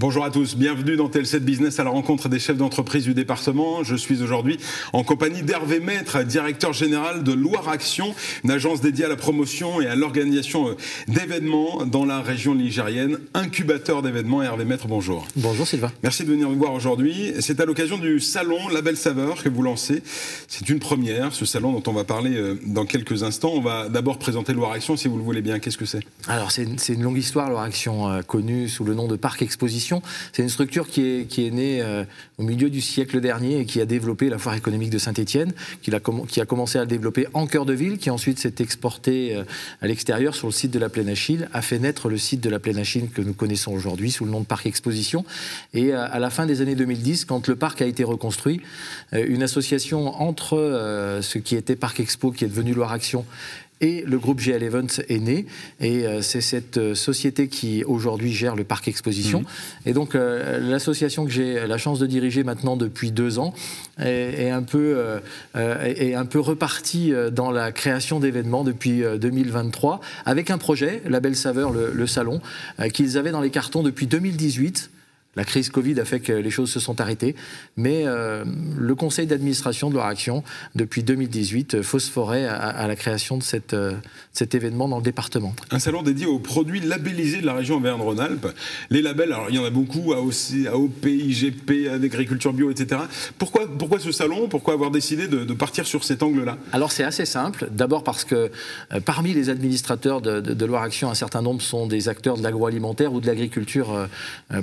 Bonjour à tous, bienvenue dans TL7 Business à la rencontre des chefs d'entreprise du département. Je suis aujourd'hui en compagnie d'Hervé Maître, directeur général de Loire Action, une agence dédiée à la promotion et à l'organisation d'événements dans la région ligérienne, incubateur d'événements. Hervé Maître, bonjour. Bonjour Sylvain. Merci de venir nous voir aujourd'hui. C'est à l'occasion du salon La Belle Saveur que vous lancez. C'est une première, ce salon dont on va parler dans quelques instants. On va d'abord présenter Loire Action, si vous le voulez bien. Qu'est-ce que c'est ? Alors c'est une longue histoire, Loire Action, connue sous le nom de Parc Exposition. C'est une structure qui est née au milieu du siècle dernier et qui a développé la foire économique de Saint-Étienne, qui a commencé à le développer en cœur de ville, qui ensuite s'est exporté à l'extérieur sur le site de la Plaine Achille, a fait naître le site de la Plaine Achille que nous connaissons aujourd'hui sous le nom de Parc Exposition. Et à la fin des années 2010, quand le parc a été reconstruit, une association entre ce qui était Parc Expo, qui est devenu Loire Action, et le groupe GL Events est né, et c'est cette société qui aujourd'hui gère le parc exposition. Et donc l'association que j'ai la chance de diriger maintenant depuis 2 ans est un peu repartie dans la création d'événements depuis 2023, avec un projet, La Belle Saveur, le salon, qu'ils avaient dans les cartons depuis 2018. La crise Covid a fait que les choses se sont arrêtées, mais le conseil d'administration de Loire Action, depuis 2018, phosphorait à la création de cet événement dans le département. Un salon dédié aux produits labellisés de la région Auvergne-Rhône-Alpes. Les labels, alors il y en a beaucoup, AOP, IGP, agriculture bio, etc. Pourquoi ce salon ? Pourquoi avoir décidé de partir sur cet angle-là ? Alors c'est assez simple. D'abord parce que parmi les administrateurs de Loire Action, un certain nombre sont des acteurs de l'agroalimentaire ou de l'agriculture,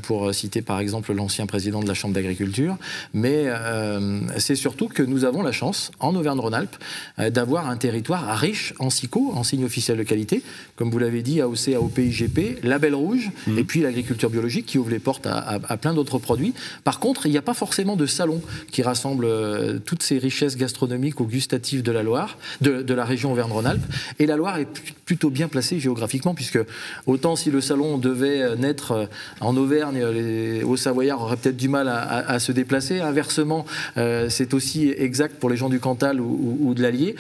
pour citer par exemple l'ancien président de la Chambre d'agriculture, mais c'est surtout que nous avons la chance, en Auvergne-Rhône-Alpes, d'avoir un territoire riche en SIQO, en signes officiels de qualité, comme vous l'avez dit, AOC, AOP, IGP, label rouge, et puis l'agriculture biologique qui ouvre les portes à plein d'autres produits. Par contre, il n'y a pas forcément de salon qui rassemble toutes ces richesses gastronomiques ou gustatives de la Loire, de la région Auvergne-Rhône-Alpes, et la Loire est plutôt bien placée géographiquement, puisque autant si le salon devait naître en Auvergne, les Hauts-Savoyards auraient peut-être du mal à se déplacer. Inversement, c'est aussi exact pour les gens du Cantal ou de l'Allier.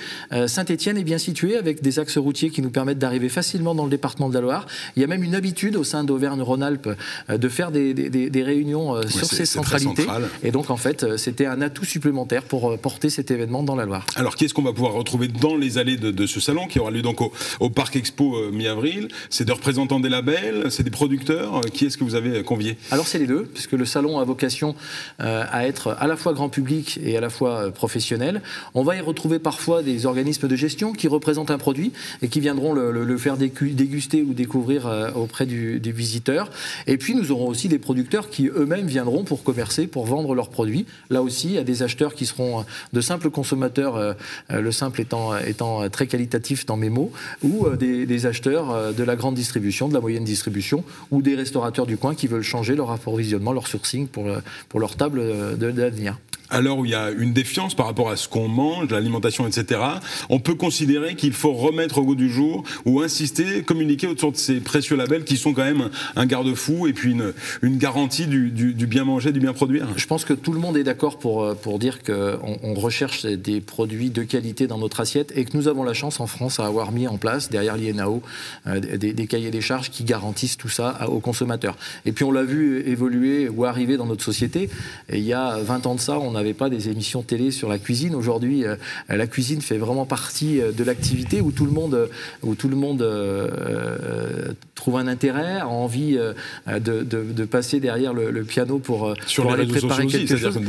Saint-Étienne est bien situé avec des axes routiers qui nous permettent d'arriver facilement dans le département de la Loire. Il y a même une habitude au sein d'Auvergne-Rhône-Alpes de faire des réunions sur ces centralités. Et donc, en fait, c'était un atout supplémentaire pour porter cet événement dans la Loire. Alors, qu'est-ce qu'on va pouvoir retrouver dans les allées de ce salon qui aura lieu donc au Parc Expo mi-avril ? C'est des représentants des labels, c'est des producteurs. Qui est-ce que vous avez convié ? Alors, c'est les deux, puisque le salon a vocation à être à la fois grand public et à la fois professionnel. On va y retrouver parfois des organismes de gestion qui représentent un produit et qui viendront le faire déguster ou découvrir auprès des visiteurs. Et puis nous aurons aussi des producteurs qui eux-mêmes viendront pour commercer, pour vendre leurs produits. Là aussi, il y a des acheteurs qui seront de simples consommateurs, le simple étant très qualitatif dans mes mots, ou des acheteurs de la grande distribution, de la moyenne distribution, ou des restaurateurs du coin qui veulent changer leur approvisionnement, leur sourcing pour leur table de l'avenir. À l'heure où il y a une défiance par rapport à ce qu'on mange, l'alimentation, etc., on peut considérer qu'il faut remettre au goût du jour ou insister, communiquer autour de ces précieux labels qui sont quand même un garde-fou et puis une garantie du bien manger, du bien produire. Je pense que tout le monde est d'accord pour dire qu'on recherche des produits de qualité dans notre assiette et que nous avons la chance en France à avoir mis en place, derrière l'INAO, des cahiers des charges qui garantissent tout ça aux consommateurs. Et puis on l'a vu évoluer ou arriver dans notre société. Et il y a 20 ans de ça, on n'avait pas des émissions télé sur la cuisine. Aujourd'hui, la cuisine fait vraiment partie de l'activité où tout le monde trouve un intérêt, a envie de passer derrière le piano pour aller préparer quelque chose.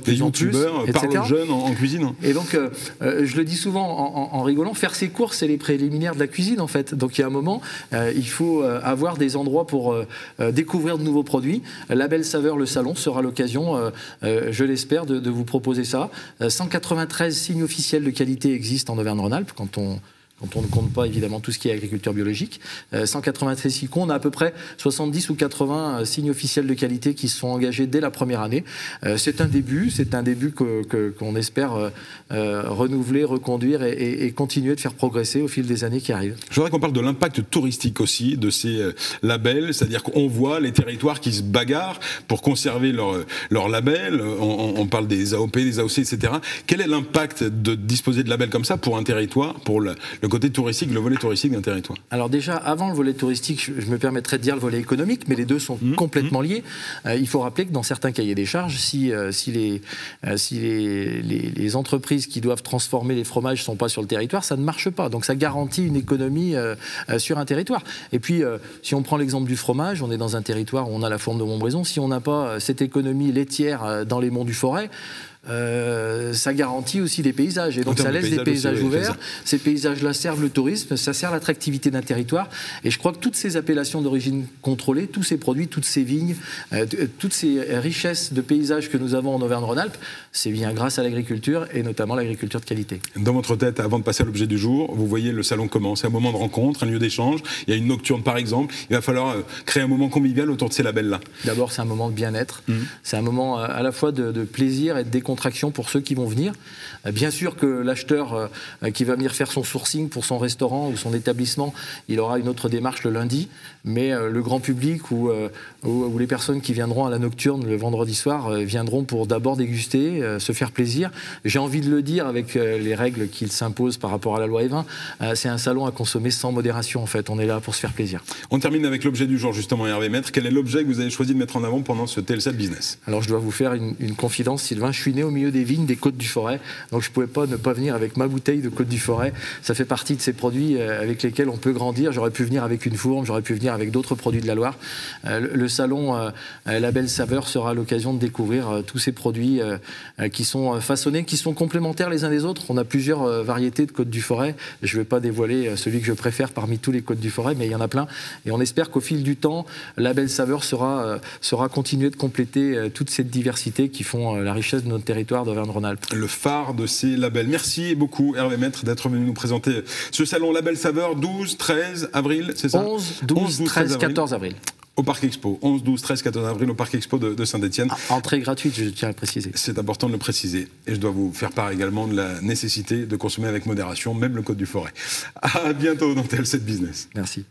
Des youtubeurs parlent jeunes en cuisine. Et donc, je le dis souvent en rigolant, faire ses courses, c'est les préliminaires de la cuisine en fait. Donc il y a un moment, il faut avoir des endroits pour découvrir de nouveaux produits. La Belle Saveur, le salon, sera l'occasion, je l'espère, de vous proposer ça. 193 signes officiels de qualité existent en Auvergne-Rhône-Alpes quand on ne compte pas évidemment tout ce qui est agriculture biologique. 193 SIQO, on a à peu près 70 ou 80 signes officiels de qualité qui se sont engagés dès la première année. C'est un début qu'on espère renouveler, reconduire et continuer de faire progresser au fil des années qui arrivent. Je voudrais qu'on parle de l'impact touristique aussi de ces labels, c'est-à-dire qu'on voit les territoires qui se bagarrent pour conserver leur label. On parle des AOP, des AOC, etc. Quel est l'impact de disposer de labels comme ça pour un territoire, pour le côté touristique, le volet touristique d'un territoire. Alors déjà, avant le volet touristique, je me permettrais de dire le volet économique, mais les deux sont complètement liés. Il faut rappeler que dans certains cahiers des charges, si les entreprises qui doivent transformer les fromages ne sont pas sur le territoire, ça ne marche pas. Donc ça garantit une économie sur un territoire. Et puis, si on prend l'exemple du fromage, on est dans un territoire où on a la fourme de Montbrison. Si on n'a pas cette économie laitière dans les monts du Forêt, ça garantit aussi des paysages et donc ça laisse des paysages ouverts. Ces paysages-là servent le tourisme, ça sert l'attractivité d'un territoire et je crois que toutes ces appellations d'origine contrôlée, tous ces produits, toutes ces vignes, toutes ces richesses de paysages que nous avons en Auvergne-Rhône-Alpes, c'est bien grâce à l'agriculture et notamment l'agriculture de qualité. Dans votre tête, avant de passer à l'objet du jour, vous voyez le salon comment? C'est un moment de rencontre, un lieu d'échange, il y a une nocturne par exemple, il va falloir créer un moment convivial autour de ces labels-là. D'abord c'est un moment de bien-être, c'est un moment à la fois de plaisir et de décontraction pour ceux qui vont venir. Bien sûr que l'acheteur qui va venir faire son sourcing pour son restaurant ou son établissement, il aura une autre démarche le lundi, mais le grand public ou les personnes qui viendront à la nocturne le vendredi soir viendront pour d'abord déguster, se faire plaisir. J'ai envie de le dire avec les règles qu'il s'impose par rapport à la loi E20, c'est un salon à consommer sans modération en fait, on est là pour se faire plaisir. On termine avec l'objet du jour justement, Hervé Maître. Quel est l'objet que vous avez choisi de mettre en avant pendant ce TL7 Business? Alors je dois vous faire une confidence, Sylvain, je suis né au milieu des vignes des Côtes du Forêt, donc je ne pouvais pas ne pas venir avec ma bouteille de Côtes du Forêt. Ça fait partie de ces produits avec lesquels on peut grandir. J'aurais pu venir avec une fourme, j'aurais pu venir avec d'autres produits de la Loire. Le salon La Belle Saveur sera l'occasion de découvrir tous ces produits qui sont façonnés, qui sont complémentaires les uns des autres. On a plusieurs variétés de Côtes du Forêt. Je ne vais pas dévoiler celui que je préfère parmi tous les Côtes du Forêt, mais il y en a plein. Et on espère qu'au fil du temps, La Belle Saveur sera continuer de compléter toute cette diversité qui font la richesse de notre territoire d'Auvergne-Rhône-Alpes. Le phare de ces labels. Merci beaucoup Hervé Maître d'être venu nous présenter ce salon La Belle Saveur, 12, 13 avril, c'est ça? 11, 12, 13, 14 avril. Au Parc Expo, 11, 12, 13, 14 avril au Parc Expo de Saint-Etienne. Entrée gratuite, je tiens à le préciser. C'est important de le préciser. Et je dois vous faire part également de la nécessité de consommer avec modération, même le Côte du Forêt. À bientôt dans TL7 Business. Merci.